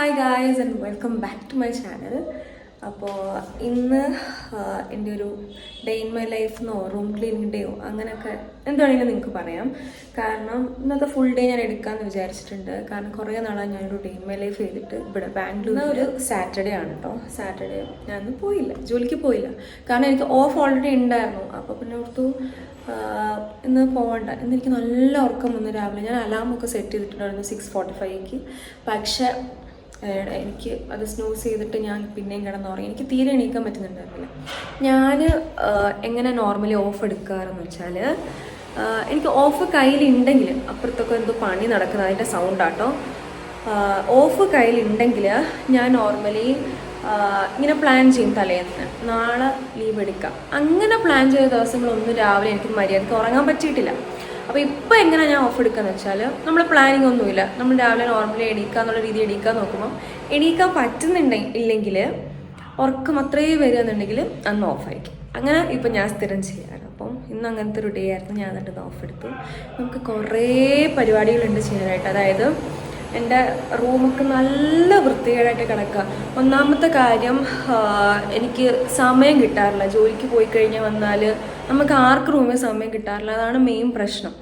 Hi guys and welcome back to my channel. അപ്പോൾ ഇന്ന് എൻ്റെ ഒരു ഡേ ഇൻ മൈ ലൈഫ് എന്നോ റൂം ക്ലീനിങ് ഡേയോ അങ്ങനെയൊക്കെ എന്താണെങ്കിലും നിങ്ങൾക്ക് പറയാം. കാരണം ഇന്നത്തെ ഫുൾ ഡേ ഞാൻ എടുക്കാമെന്ന് വിചാരിച്ചിട്ടുണ്ട്. കാരണം കുറേ നാളായി ഞാനൊരു ഡേ ഇൻ മൈ ലൈഫ് ചെയ്തിട്ട് ഇവിടെ ബാംഗ്ലൂർ ഒരു സാറ്റർഡേ ആണ് കേട്ടോ. സാറ്റർഡേ ഞാനൊന്നും പോയില്ല, ജോലിക്ക് പോയില്ല. കാരണം എനിക്ക് ഓഫ് ഓൾറെഡി ഉണ്ടായിരുന്നു. അപ്പോൾ പിന്നെ ഓർത്തു ഇന്ന് പോകണ്ട. ഇന്നെനിക്ക് നല്ല ഉറക്കം വന്നു രാവിലെ. ഞാൻ അലാമൊക്കെ സെറ്റ് ചെയ്തിട്ടുണ്ടായിരുന്നു 6:45. പക്ഷേ എനിക്ക് അത് സ്നൂസ് ചെയ്തിട്ട് ഞാൻ പിന്നെയും കിടന്നുറങ്ങി. എനിക്ക് തീരെ എണീക്കാൻ പറ്റുന്നുണ്ടായിരുന്നില്ല. ഞാൻ എങ്ങനെ നോർമലി ഓഫ് എടുക്കാറെന്ന് വെച്ചാൽ, എനിക്ക് ഓഫ് കയ്യിലുണ്ടെങ്കിൽ അപ്പുറത്തൊക്കെ എന്തോ പണി നടക്കുന്നത് അതിൻ്റെ സൗണ്ടാട്ടോ. ഓഫ് കയ്യിലുണ്ടെങ്കിൽ ഞാൻ നോർമലി ഇങ്ങനെ പ്ലാൻ ചെയ്യും തലേന്ന് നാളെ ലീവ് എടുക്കാം. അങ്ങനെ പ്ലാൻ ചെയ്ത ദിവസങ്ങളൊന്നും രാവിലെ എനിക്ക് മര്യാദയ്ക്ക് ഉറങ്ങാൻ പറ്റിയിട്ടില്ല. അപ്പോൾ ഇപ്പോൾ എങ്ങനെയാണ് ഞാൻ ഓഫ് എടുക്കുകയെന്ന് വെച്ചാൽ, നമ്മൾ പ്ലാനിങ് ഒന്നുമില്ല, നമ്മൾ രാവിലെ നോർമലി എണീക്കുക എന്നുള്ള രീതി എണീക്കാൻ നോക്കുമ്പോൾ എണീക്കാൻ പറ്റുന്നുണ്ടെങ്കിൽ ഉറക്കം അത്രയും വരികയെന്നുണ്ടെങ്കിൽ അന്ന് ഓഫായിരിക്കും. അങ്ങനെ ഇപ്പം ഞാൻ സ്ഥിരം ചെയ്യാറ്. അപ്പം ഇന്ന് അങ്ങനത്തെ ഒരു ഡേ ആയിരുന്നു. ഞാൻ എന്നിട്ട് ഓഫ് എടുത്തു. നമുക്ക് കുറേ പരിപാടികളുണ്ട് ചെയ്യാനായിട്ട്. അതായത് എൻ്റെ റൂമൊക്കെ നല്ല വൃത്തികേടായിട്ട് കിടക്കുക. ഒന്നാമത്തെ കാര്യം, എനിക്ക് സമയം കിട്ടാറില്ല. ജോലിക്ക് പോയി കഴിഞ്ഞാൽ വന്നാൽ നമുക്ക് ആർക്ക് റൂമിൽ സമയം കിട്ടാറില്ല. അതാണ് മെയിൻ പ്രശ്നം.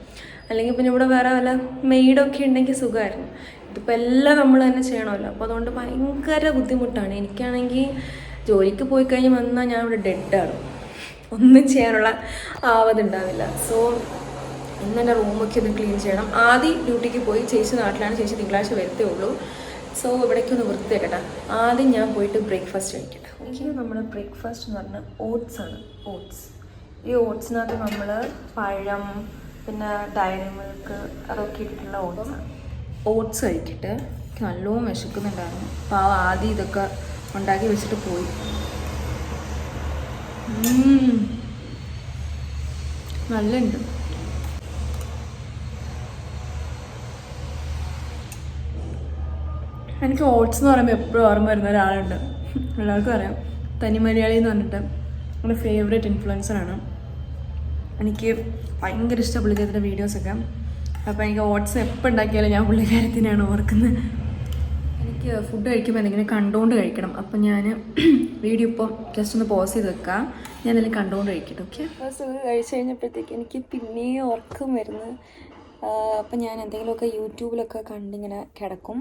അല്ലെങ്കിൽ പിന്നെ ഇവിടെ വേറെ വല്ല മെയ്ഡൊക്കെ ഉണ്ടെങ്കിൽ സുഖമായിരുന്നു. ഇതിപ്പോൾ എല്ലാം നമ്മൾ തന്നെ ചെയ്യണമല്ലോ. അപ്പോൾ അതുകൊണ്ട് ഭയങ്കര ബുദ്ധിമുട്ടാണ്. എനിക്കാണെങ്കിൽ ജോലിക്ക് പോയി കഴിഞ്ഞ് വന്നാൽ ഞാൻ ഇവിടെ ഡെഡാണ്, ഒന്നും ചെയ്യാനുള്ള ആവതുണ്ടാവില്ല. സോ ഇന്ന് എൻ്റെ റൂമൊക്കെ ഒന്ന് ക്ലീൻ ചെയ്യണം. ആദ്യം ഡ്യൂട്ടിക്ക് പോയി, ചേച്ചി നാട്ടിലാണ്, ചേച്ചി തിങ്കളാഴ്ച വരത്തേ ഉള്ളൂ. സോ ഇവിടേക്ക് ഒന്ന് വൃത്തിയാക്കട്ടെ. ആദ്യം ഞാൻ പോയിട്ട് ബ്രേക്ക്ഫാസ്റ്റ് കഴിക്കട്ടെ. എനിക്ക് നമ്മുടെ ബ്രേക്ക്ഫാസ്റ്റ് എന്ന് പറഞ്ഞാൽ ഓട്സ് ആണ്. ഓട്സ്, ഈ ഓട്സിനകത്ത് നമ്മൾ പഴം, പിന്നെ ഡയറി മിൽക്ക് അതൊക്കെ ഇട്ടിട്ടുള്ള ഓട്സാണ്. ഓട്സ് കഴിക്കട്ടെ. എനിക്ക് നല്ലോണം വിശക്കുന്നുണ്ടായിരുന്നു. അപ്പോൾ ആദ്യം ഇതൊക്കെ ഉണ്ടാക്കി വെച്ചിട്ട് പോയി. നല്ലുണ്ട്. എനിക്ക് ഓട്സ് എന്ന് പറയുമ്പോൾ എപ്പോഴും ഓർമ്മ വരുന്ന ഒരാളുണ്ട്. എല്ലാവർക്കും അറിയാം, തനി മലയാളി എന്ന് പറഞ്ഞിട്ട് എൻ്റെ ഫേവറേറ്റ് ഇൻഫ്ലുവൻസറാണ്. എനിക്ക് ഭയങ്കര ഇഷ്ടം പുള്ളിക്കാരത്തിൻ്റെ വീഡിയോസൊക്കെ. അപ്പോൾ എനിക്ക് ഓട്സ് എപ്പോൾ ഉണ്ടാക്കിയാലും ഞാൻ പുള്ളിക്കാരത്തിനാണ് ഓർക്കുന്നത്. എനിക്ക് ഫുഡ് കഴിക്കുമ്പോൾ എന്തെങ്കിലും കണ്ടുകൊണ്ട് കഴിക്കണം. അപ്പം ഞാൻ വീഡിയോ ഇപ്പം ജസ്റ്റ് ഒന്ന് പോസ് ചെയ്ത് വെക്കാം. ഞാൻ എന്തെങ്കിലും കണ്ടുകൊണ്ട് കഴിക്കട്ടെ. ഓക്കെ, ഫസ്റ്റ് കഴിച്ച് കഴിഞ്ഞപ്പോഴത്തേക്ക് എനിക്ക് പിന്നെയും ഉറക്കം വരുന്നു. അപ്പം ഞാൻ എന്തെങ്കിലുമൊക്കെ യൂട്യൂബിലൊക്കെ കണ്ടിങ്ങനെ കിടക്കും.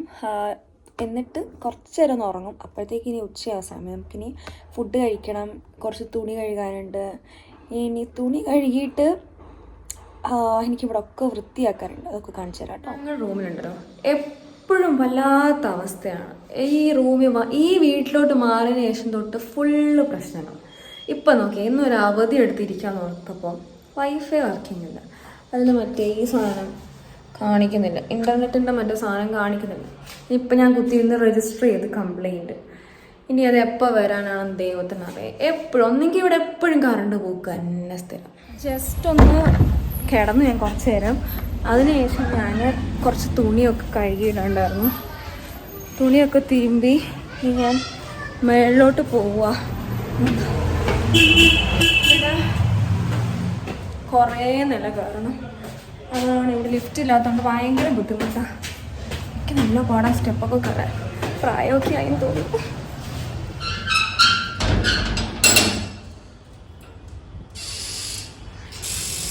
എന്നിട്ട് കുറച്ച് നേരം ഒന്ന് ഉറങ്ങും. അപ്പോഴത്തേക്ക് ഇനി ഉച്ചയായ സമയം. നമുക്കിനി ഫുഡ് കഴിക്കണം, കുറച്ച് തുണി കഴുകാനുണ്ട്. ഇനി തുണി കഴുകിയിട്ട് എനിക്കിവിടെ ഒക്കെ വൃത്തിയാക്കാറുണ്ട്. അതൊക്കെ കാണിച്ചു തരാം കേട്ടോ. ഞങ്ങളുടെ റൂമിലുണ്ടല്ലോ എപ്പോഴും വല്ലാത്ത അവസ്ഥയാണ്. ഈ വീട്ടിലോട്ട് മാറിയതിന് ശേഷം തൊട്ട് ഫുള്ള് പ്രശ്നങ്ങൾ. ഇപ്പം നോക്കിയാൽ ഇന്നൊരു അവധി എടുത്തിരിക്കാന്ന് ഓർത്തപ്പോൾ വൈഫൈ വർക്കിംഗ് ഇല്ല. അതിന് മറ്റേ ഈ സാധനം കാണിക്കുന്നില്ല, ഇൻ്റർനെറ്റിൻ്റെ മറ്റേ സാധനം കാണിക്കുന്നില്ല. ഇപ്പം ഞാൻ കുത്തിയിരുന്ന് രജിസ്റ്റർ ചെയ്ത് കംപ്ലൈൻറ്റ്. ഇനി അത് എപ്പോൾ വരാനാണെന്ന് ദൈവത്തിനറിയാം. എപ്പോഴും ഒന്നെങ്കിൽ ഇവിടെ എപ്പോഴും കറണ്ട് പോക്ക് തന്നെ സ്ഥിരം. ജസ്റ്റ് ഒന്ന് കിടന്നു ഞാൻ കുറച്ച് നേരം. അതിനുശേഷം ഞാൻ കുറച്ച് തുണിയൊക്കെ കഴുകിയിടാണ്ടായിരുന്നു. തുണിയൊക്കെ തിരുമ്പി ഞാൻ മേളിലോട്ട് പോവുക. കുറേ നില കയറണം. അതാണ് ഇവിടെ ലിഫ്റ്റ് ഇല്ലാത്തതുകൊണ്ട് ഭയങ്കര ബുദ്ധിമുട്ടാണ്. എനിക്ക് നല്ല പാടാൻ സ്റ്റെപ്പൊക്കെ കയറാൻ. പ്രായമൊക്കെ ആയെന്ന് തോന്നുന്നു.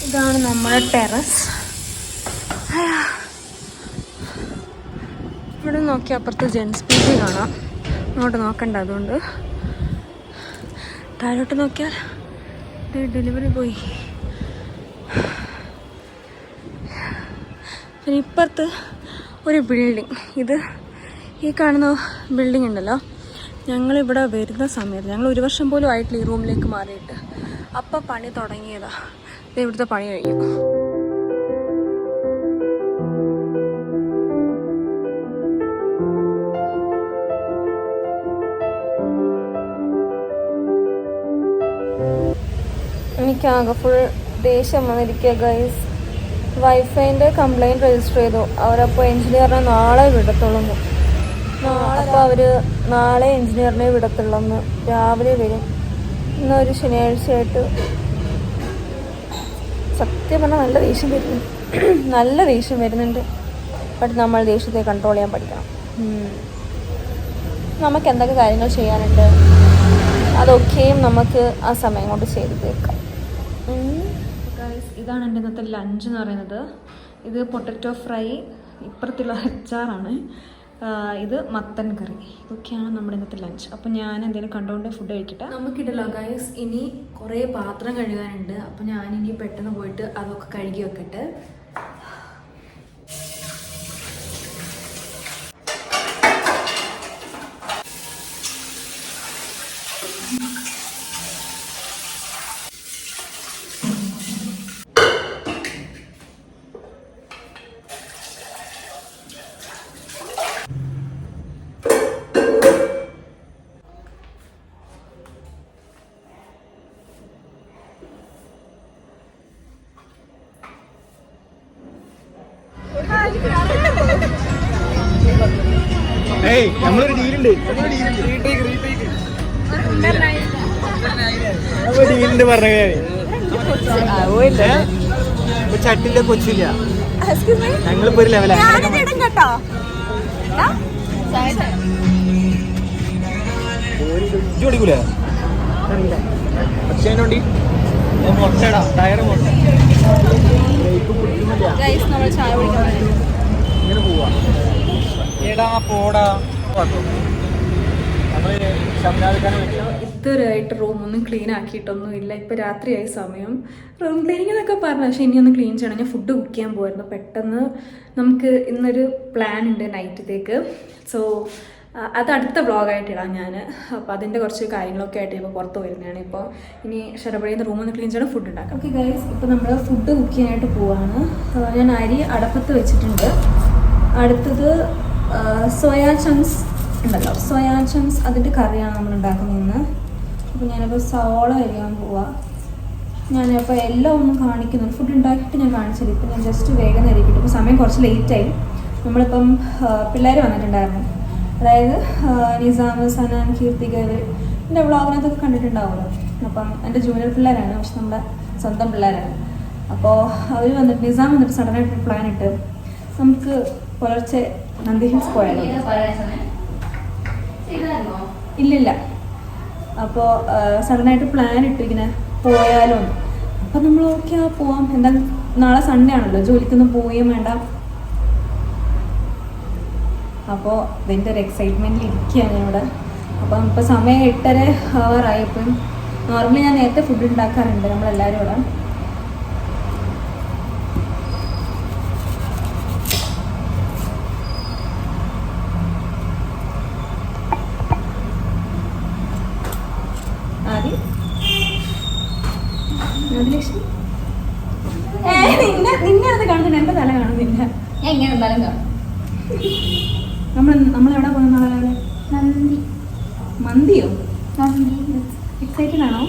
ഇതാണ് നമ്മുടെ ടെറസ്. ഇവിടെ നോക്കി അപ്പുറത്ത് ജെൻസ് പീജി കാണാം. അങ്ങോട്ട് നോക്കണ്ട, അതുകൊണ്ട് താഴോട്ട് നോക്കിയാൽ ഡെലിവറി പോയി. പിന്നെ ഇപ്പുറത്ത് ഒരു ബിൽഡിങ്, ഇത് ഈ കാണുന്ന ബിൽഡിംഗ് ഉണ്ടല്ലോ, ഞങ്ങളിവിടെ വരുന്ന സമയത്ത്, ഞങ്ങൾ 1 വർഷം പോലും ആയിട്ടില്ല ഈ റൂമിലേക്ക് മാറിയിട്ട്. അപ്പം പണി തുടങ്ങിയതാ. ഇത് ഇവിടുത്തെ പണി കഴിയും. എനിക്കാകെ ഫുൾ ദേഷ്യം വന്നിരിക്കുക ഗൈസ്. വൈഫൈൻ്റെ കംപ്ലൈൻറ്റ് രജിസ്റ്റർ ചെയ്തു. അവരപ്പോൾ എൻജിനീയറിനെ നാളെ വിടത്തുള്ളൂ. അപ്പോൾ അവർ നാളെ എൻജിനീയറിനെ വിടത്തുള്ളൂ. രാവിലെ വരും. ഇന്നൊരു ശനിയാഴ്ചയായിട്ട് സത്യം പറഞ്ഞാൽ നല്ല ദേഷ്യം വരുന്നുണ്ട്. ബട്ട് നമ്മൾ ദേഷ്യത്തെ കൺട്രോൾ ചെയ്യാൻ പഠിക്കണം. നമുക്ക് എന്തൊക്കെ കാര്യങ്ങൾ ചെയ്യാനുണ്ട് അതൊക്കെയും നമുക്ക് ആ സമയം കൊണ്ട് ചെയ്ത് തീർക്കാം. ഇതാണ് എൻ്റെ ഇന്നത്തെ ലഞ്ച് എന്ന് പറയുന്നത്. ഇത് പൊട്ടറ്റോ ഫ്രൈ, ഇപ്പുറത്തുള്ള അച്ചാറാണ്, ഇത് മത്തൻ കറി. ഇതൊക്കെയാണ് നമ്മുടെ ഇന്നത്തെ ലഞ്ച്. അപ്പോൾ ഞാൻ എന്തെങ്കിലും കണ്ടുകൊണ്ട് ഫുഡ് കഴിക്കട്ടെ. നമുക്കിടല്ലോ ഗൈസ്, ഇനി കുറേ പാത്രം കഴുകാനുണ്ട്. അപ്പോൾ ഞാനിനി പെട്ടെന്ന് പോയിട്ട് അതൊക്കെ കഴുകി വെക്കട്ടെ. നമ്മളൊരു ഡീലുണ്ട് ഡീലുണ്ട് പറഞ്ഞ ചട്ടില്ല കൊച്ചില്ല, ഞങ്ങളിപ്പോ ഒരു ലെവലാണ്. ഓടിക്കൂല പക്ഷേ അതിനോണ്ടി മുട്ടടാ ടയറ് മുട്ട ഇങ്ങനെ പോവാ. എടാ പോടാ, ഇതുവരെയായിട്ട് റൂമൊന്നും ക്ലീൻ ആക്കിയിട്ടൊന്നുമില്ല. ഇപ്പോൾ രാത്രിയായി സമയം. റൂം ക്ലീനിങ് എന്നൊക്കെ പറഞ്ഞു, പക്ഷേ ഇനി ഒന്ന് ക്ലീൻ ചെയ്യണം. ഞാൻ ഫുഡ് കുക്ക് ചെയ്യാൻ പോയിരുന്നു. പെട്ടെന്ന് നമുക്ക് ഇന്നൊരു പ്ലാൻ ഉണ്ട് നൈറ്റത്തേക്ക്. സോ അത് അടുത്ത വ്ളോഗായിട്ട് ഇടാം ഞാൻ. അപ്പോൾ അതിൻ്റെ കുറച്ച് കാര്യങ്ങളൊക്കെ ആയിട്ട് ഇപ്പോൾ പുറത്ത് വരുന്നതാണ്. ഇപ്പോൾ ഇനി ഷറബടിയിൽ നിന്ന് റൂമൊന്ന് ക്ലീൻ ചെയ്യണം, ഫുഡ് ഉണ്ടാക്കാം. ഓക്കെ ഗൈസ്, ഇപ്പോൾ നമ്മൾ ഫുഡ് കുക്ക് ചെയ്യാനായിട്ട് പോവാണ്. ഞാൻ അരി അടപ്പത്ത് വെച്ചിട്ടുണ്ട്. അടുത്തത് സോയാ ചങ്ക്സ് ഉണ്ടല്ലോ, സോയാ ചങ്ക്സ്, അതിൻ്റെ കറിയാണ് നമ്മൾ ഉണ്ടാക്കുന്നത്. അപ്പോൾ ഞാനിപ്പോൾ സവോള അരിയാൻ പോവാം. ഞാനിപ്പോൾ എല്ലാം ഒന്നും കാണിക്കുന്നുണ്ട്. ഫുഡ് ഉണ്ടാക്കിയിട്ട് ഞാൻ കാണിച്ചത്. ഇപ്പോൾ ഞാൻ ജസ്റ്റ് വേഗം അരിക്കിട്ടു. ഇപ്പോൾ സമയം കുറച്ച് ലേറ്റായി. നമ്മളിപ്പം പിള്ളേർ വന്നിട്ടുണ്ടായിരുന്നു, അതായത് നിസാം, സനാൻ, കീർത്തിക, എൻ്റെ വ്ളോഗിനകത്തൊക്കെ കണ്ടിട്ടുണ്ടാവുമല്ലോ. അപ്പം എൻ്റെ ജൂനിയർ പിള്ളേരാണ്, പക്ഷെ നമ്മുടെ സ്വന്തം പിള്ളേരാണ്. അപ്പോൾ അവർ വന്നിട്ട്, നിസാം വന്നിട്ട് സഡനായിട്ട് പ്ലാൻ ഇട്ട് നമുക്ക് പുലർച്ചെ നന്ദി ഹിൽസ് പോയാലോ. ഇല്ലില്ല, അപ്പോൾ സഡനായിട്ട് പ്ലാൻ ഇട്ടു ഇങ്ങനെ പോയാലോ. അപ്പം നമ്മൾ ഓക്കെ പോവാം, എന്താ നാളെ സൺഡേ ആണല്ലോ, ജോലിക്കൊന്നും പോവുകയും വേണ്ട. അപ്പോൾ ഇതിൻ്റെ ഒരു എക്സൈറ്റ്മെൻറ്റിൽ ഇരിക്കുകയാണ് ഞാൻ ഇവിടെ. അപ്പം ഇപ്പോൾ സമയം 8:30 ആയപ്പം നോർമലി ഞാൻ നേരത്തെ ഫുഡ് ഉണ്ടാക്കാറുണ്ട് നമ്മളെല്ലാവരും ഇവിടെ. നിന്നെ അത് കാണുന്നുണ്ട്, എൻ്റെ തല കാണുന്നില്ല. ഞാൻ ഇങ്ങനെ എന്തായാലും കാണും. നമ്മളെവിടെ പോകുന്ന നാളെ? നന്ദി. മന്തിയോ? എക്സൈറ്റഡ് ആണോ?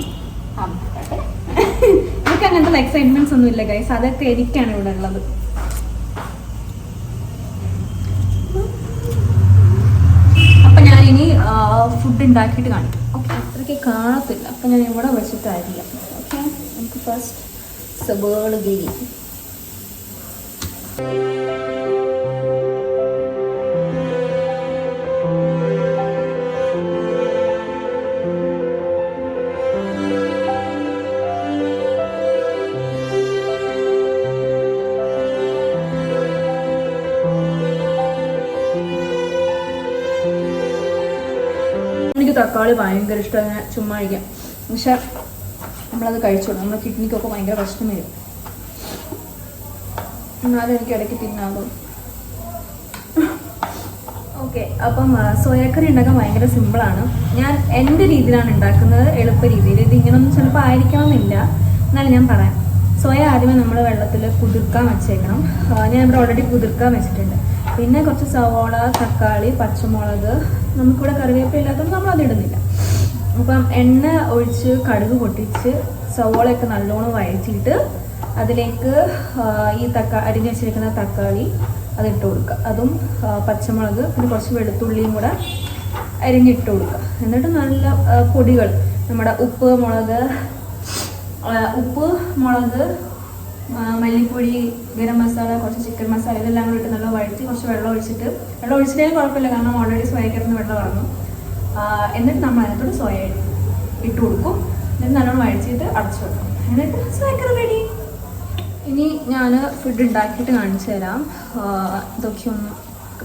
എനിക്ക് അങ്ങനത്തെ എക്സൈറ്റ്മെന്റ്സ് ഒന്നും ഇല്ല ഗൈസ്, അതൊക്കെ എനിക്കാണ് ഇവിടെ ഉള്ളത്. അപ്പൊ ഞാനിനി ഫുഡ് ഉണ്ടാക്കിയിട്ട് കാണിക്കും. ഓക്കെ, അത്രയ്ക്ക് കാണത്തില്ല, അപ്പൊ ഞാൻ ഇവിടെ വെച്ചിട്ടായിരിക്കാം. ഓക്കെ, നമുക്ക് ഫസ്റ്റ് സബോള ഗിരി. എനിക്ക് തക്കാളി ഭയങ്കര ഇഷ്ടമാണ്, ചുമ്മാ കഴിക്കാം. പക്ഷെ നമ്മളത് കഴിച്ചോളൂ, നമ്മുടെ കിഡ്നിക്കൊക്കെ ഭയങ്കര പ്രശ്നം വരും. എന്നാലും എനിക്ക് ഇടയ്ക്ക് തിന്നാകും. ഓക്കെ, അപ്പം സോയാക്കറി ഉണ്ടാക്കാൻ ഭയങ്കര സിമ്പിളാണ്. ഞാൻ എൻ്റെ രീതിയിലാണ് ഉണ്ടാക്കുന്നത്, എളുപ്പ രീതിയിൽ. ഇത് ഇങ്ങനൊന്നും ചിലപ്പോൾ ആയിരിക്കണമെന്നില്ല, എന്നാലും ഞാൻ പറയാം. സോയ ആദ്യമേ നമ്മൾ വെള്ളത്തിൽ കുതിർക്കാൻ വെച്ചേക്കണം. ഞാൻ ഇവിടെ ഓൾറെഡി കുതിർക്കാൻ വെച്ചിട്ടുണ്ട്. പിന്നെ കുറച്ച് സവോള, തക്കാളി, പച്ചമുളക്, നമുക്കിവിടെ കറിവേപ്പില ഇല്ലാത്തതുകൊണ്ട് നമ്മളത് ഇടുന്നില്ല. അപ്പം എണ്ണ ഒഴിച്ച് കടുക് പൊട്ടിച്ച് സവോളയൊക്കെ നല്ലോണം വഴറ്റിയിട്ട് അതിലേക്ക് ഈ അരിഞ്ഞ് വെച്ചിരിക്കുന്ന തക്കാളി അതിട്ട് കൊടുക്കുക. അതും പച്ചമുളക്, പിന്നെ കുറച്ച് വെളുത്തുള്ളിയും കൂടെ അരിഞ്ഞിട്ട് കൊടുക്കുക. എന്നിട്ട് നല്ല പൊടികൾ, നമ്മുടെ ഉപ്പ്, മുളക്, മല്ലിപ്പൊടി, ഗരം മസാല, കുറച്ച് ചിക്കൻ മസാല, ഇതെല്ലാം കൂടി ഇട്ട് നല്ല വഴറ്റി കുറച്ച് വെള്ളം ഒഴിച്ചിട്ട് കുഴപ്പമില്ല, കാരണം ഓൾറെഡി സോയക്കറിന് വെള്ളം ഇറങ്ങും. എന്നിട്ട് നമ്മൾ അതിനകത്തോട് സോയ ഇട്ട് കൊടുക്കും. എന്നിട്ട് നല്ലോണം വഴിച്ചിട്ട് അടച്ചു വെക്കും. എന്നിട്ട് സോയക്കറി റെഡി. ഇനി ഞാൻ ഫുഡ് ഉണ്ടാക്കിയിട്ട് കാണിച്ചു തരാം. ഇതൊക്കെ ഒന്ന്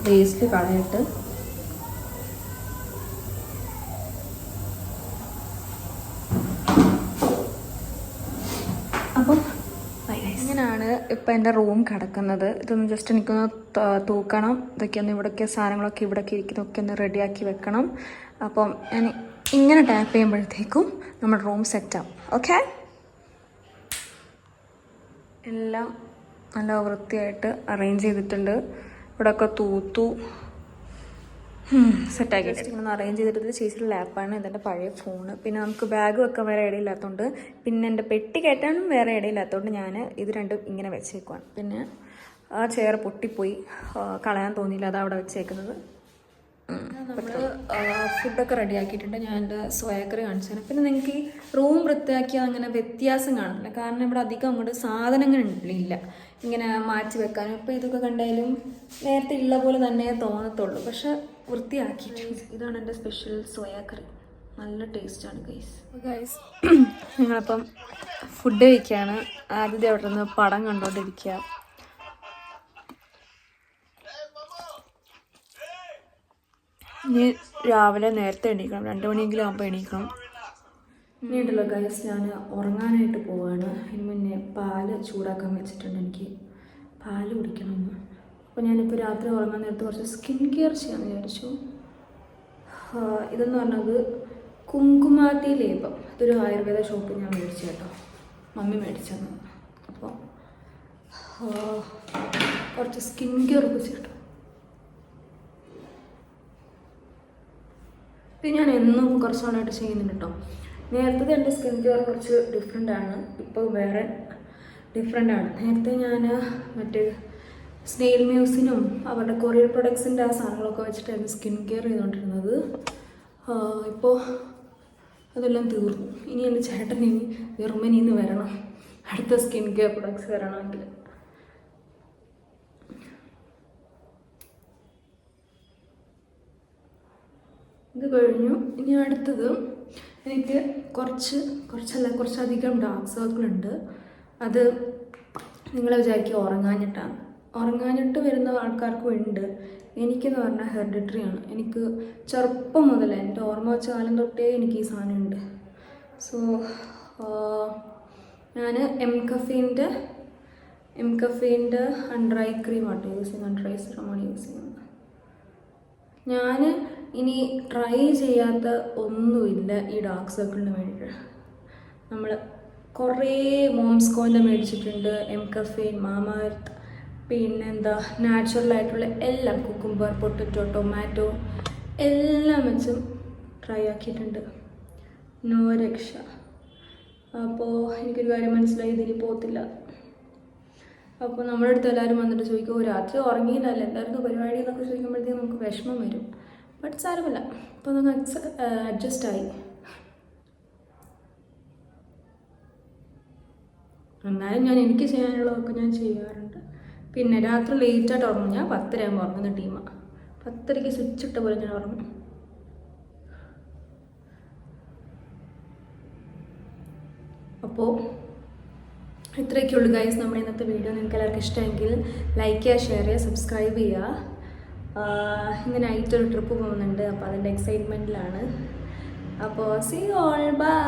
വേസ്റ്റ് കളയിട്ട് അപ്പം ഇങ്ങനെയാണ് ഇപ്പം എൻ്റെ റൂം കിടക്കുന്നത്. ഇതൊന്ന് ജസ്റ്റ് എനിക്കൊന്ന് തൂക്കണം. ഇതൊക്കെ ഒന്ന് ഇവിടേക്ക് സാധനങ്ങളൊക്കെ ഇവിടേക്ക് ഇരിക്കുന്നതൊക്കെ ഒന്ന് റെഡിയാക്കി വെക്കണം. അപ്പം ഞാൻ ഇങ്ങനെ ടാപ്പ് ചെയ്യുമ്പോഴത്തേക്കും നമ്മുടെ റൂം സെറ്റാവും. ഓക്കെ, എല്ലാം നല്ല വൃത്തിയായിട്ട് അറേഞ്ച് ചെയ്തിട്ടുണ്ട്. ഇവിടെയൊക്കെ തൂത്തു സെറ്റാക്കി ഇങ്ങനെ അറേഞ്ച് ചെയ്തിട്ട് ചേച്ചിയുടെ ലാപ്പാണ്. ഇതെൻ്റെ പഴയ ഫോണ്. പിന്നെ നമുക്ക് ബാഗ് വെക്കാൻ വേറെ ഇടയില്ലാത്തതുകൊണ്ട്, പിന്നെ എൻ്റെ പെട്ടി കയറ്റാനും വേറെ ഇടയില്ലാത്തതുകൊണ്ട് ഞാൻ ഇത് രണ്ടും ഇങ്ങനെ വെച്ചേക്കുവാണ്. പിന്നെ ആ ചെയർ പൊട്ടിപ്പോയി, കളയാൻ തോന്നിയില്ല, അതാണ് അവിടെ വെച്ചേക്കുന്നത്. നമ്മൾ ഫുഡൊക്കെ റെഡിയാക്കിയിട്ടുണ്ട്. ഞാൻ എൻ്റെ സോയാക്കറി കാണിച്ചു തരാം. പിന്നെ നിങ്ങൾക്ക് ഈ റൂം വൃത്തിയാക്കിയാൽ അങ്ങനെ വ്യത്യാസം കാണില്ല. കാരണം ഇവിടെ അധികം അങ്ങോട്ട് സാധനങ്ങൾ ഇല്ല ഇങ്ങനെ മാറ്റി വെക്കാനും. ഇപ്പോൾ ഇതൊക്കെ കണ്ടാലും നേരത്തെ ഉള്ള പോലെ തന്നെ തോന്നത്തുള്ളൂ. പക്ഷെ വൃത്തിയാക്കിയിട്ടുണ്ട്. ഇതാണ് എൻ്റെ സ്പെഷ്യൽ സോയാക്കറി. നല്ല ടേസ്റ്റാണ് ഗൈസ്. നിങ്ങളിപ്പം ഫുഡ് കഴിക്കുകയാണ്. ആദ്യത്തെ അവിടെ നിന്ന് പടം കണ്ടുകൊണ്ടിരിക്കുക. ഇനി രാവിലെ നേരത്തെ എണീക്കണം. 2 മണിയെങ്കിലും ആകുമ്പോൾ എണീക്കണം. ഇനിയുണ്ടല്ലോ ഗൈസ്, ഞാൻ ഉറങ്ങാനായിട്ട് പോവാണ്. അതിന് മുന്നേ പാല് ചൂടാക്കാൻ വെച്ചിട്ടുണ്ട്. എനിക്ക് പാല് കുടിക്കണമെന്ന്. അപ്പോൾ ഞാനിപ്പോൾ രാത്രി ഉറങ്ങാൻ നേരത്ത് കുറച്ച് സ്കിൻ കെയർ ചെയ്യാമെന്ന് വിചാരിച്ചു. ഇതെന്ന് പറഞ്ഞത് കുങ്കുമാതി ലേപം. ഇതൊരു ആയുർവേദ ഷോപ്പിൽ ഞാൻ മേടിച്ചു കേട്ടോ. മമ്മി മേടിച്ചത്. അപ്പോൾ കുറച്ച് സ്കിൻ കെയർ വെച്ചിട്ടു. ഇത് ഞാൻ എന്നും കുറച്ച് നാളായിട്ട് ചെയ്യുന്നുണ്ട് കേട്ടോ. നേരത്തെ എൻ്റെ സ്കിൻ കെയർ കുറച്ച് ഡിഫറെൻ്റ് ആണ്. ഇപ്പോൾ വേറെ ഡിഫറെൻ്റ് ആണ്. നേരത്തെ ഞാൻ മറ്റേ സ്നെയിൽ മ്യൂസിനും അവരുടെ കൊറിയർ പ്രൊഡക്ട്സിൻ്റെ ആ സാധനങ്ങളൊക്കെ വെച്ചിട്ടായിരുന്നു സ്കിൻ കെയർ ചെയ്തുകൊണ്ടിരുന്നത്. ഇപ്പോൾ അതെല്ലാം തീർന്നു. ഇനി എൻ്റെ ചേട്ടൻ ഇനി ജർമ്മനിയിൽ നിന്ന് വരണം അടുത്ത സ്കിൻ കെയർ പ്രൊഡക്ട്സ് വരണമെങ്കിൽ. ഇത് കഴിഞ്ഞു. ഇനി അടുത്തത് എനിക്ക് കുറച്ചധികം ഡാർക്ക് സർക്കിളുണ്ട്. അത് നിങ്ങൾ വിചാരിക്കുക ഉറങ്ങാഞ്ഞിട്ടാണ്. ഉറങ്ങാഞ്ഞിട്ട് വരുന്ന ആൾക്കാർക്കും ഉണ്ട്. എനിക്കെന്ന് പറഞ്ഞാൽ ഹെറിഡിറ്ററി ആണ്. എനിക്ക് ചെറുപ്പം മുതലേ, എൻ്റെ ഓർമ്മ വെച്ച കാലം തൊട്ടേ എനിക്ക് ഈ സാധനമുണ്ട്. സോ ഞാൻ എം കഫീൻ്റെ അണ്ടർ ഐ ക്രീമാണ് യൂസ് ചെയ്യുന്നത്. അണ്ടർ ഐ സിറമാണ് യൂസ് ചെയ്യുന്നത്. ഞാൻ ഇനി ട്രൈ ചെയ്യാത്ത ഒന്നുമില്ല ഈ ഡാർക്ക് സർക്കിളിന് വേണ്ടിയിട്ട്. നമ്മൾ കുറേ മോംസ്കോൻ്റെ മേടിച്ചിട്ടുണ്ട്, എം കഫീൻ, മാമാഎർത്ത്, പിന്നെന്താ നാച്ചുറലായിട്ടുള്ള എല്ലാം, കുക്കുംബർ, പൊട്ടറ്റോ, ടൊമാറ്റോ എല്ലാം വെച്ചും ട്രൈ ആക്കിയിട്ടുണ്ട്. നോ രക്ഷ. അപ്പോൾ എനിക്കൊരു കാര്യം മനസ്സിലായി, ഇതിനി പോകത്തില്ല. അപ്പോൾ നമ്മുടെ അടുത്ത് എല്ലാവരും വന്നിട്ട് ചോദിക്കും, രാത്രി ഉറങ്ങിയില്ലല്ലോ, എല്ലാവർക്കും പരിപാടി എന്നൊക്കെ ചോദിക്കുമ്പോഴത്തേക്കും നമുക്ക് വിഷമം വരും. ബട്ട് സാരമില്ല, അപ്പോൾ നമുക്ക് അഡ്ജസ്റ്റായി. എന്നാലും ഞാൻ എനിക്ക് ചെയ്യാനുള്ളതൊക്കെ ഞാൻ ചെയ്യാറുണ്ട്. പിന്നെ രാത്രി ലേറ്റായിട്ട് ഉറങ്ങും. ഞാൻ 10 ആകുമ്പോൾ ഉറങ്ങുന്ന ടീമാണ്. 10 സ്വിച്ച് ഇട്ട പോലെ ഞാൻ ഉറങ്ങും. അപ്പോൾ ഇത്രയൊക്കെയുള്ളൂ ഗൈസ് നമ്മുടെ ഇന്നത്തെ വീഡിയോ. നിങ്ങൾക്ക് എല്ലാവർക്കും ഇഷ്ടമെങ്കിൽ ലൈക്ക് ചെയ്യുക, ഷെയർ ചെയ്യുക, സബ്സ്ക്രൈബ് ചെയ്യുക. ഇങ്ങനെ ആയിട്ടൊരു ട്രിപ്പ് പോകുന്നുണ്ട്. അപ്പോൾ അതിൻ്റെ എക്സൈറ്റ്മെൻറ്റിലാണ്. അപ്പോൾ സീ ഓൾ ബൈ.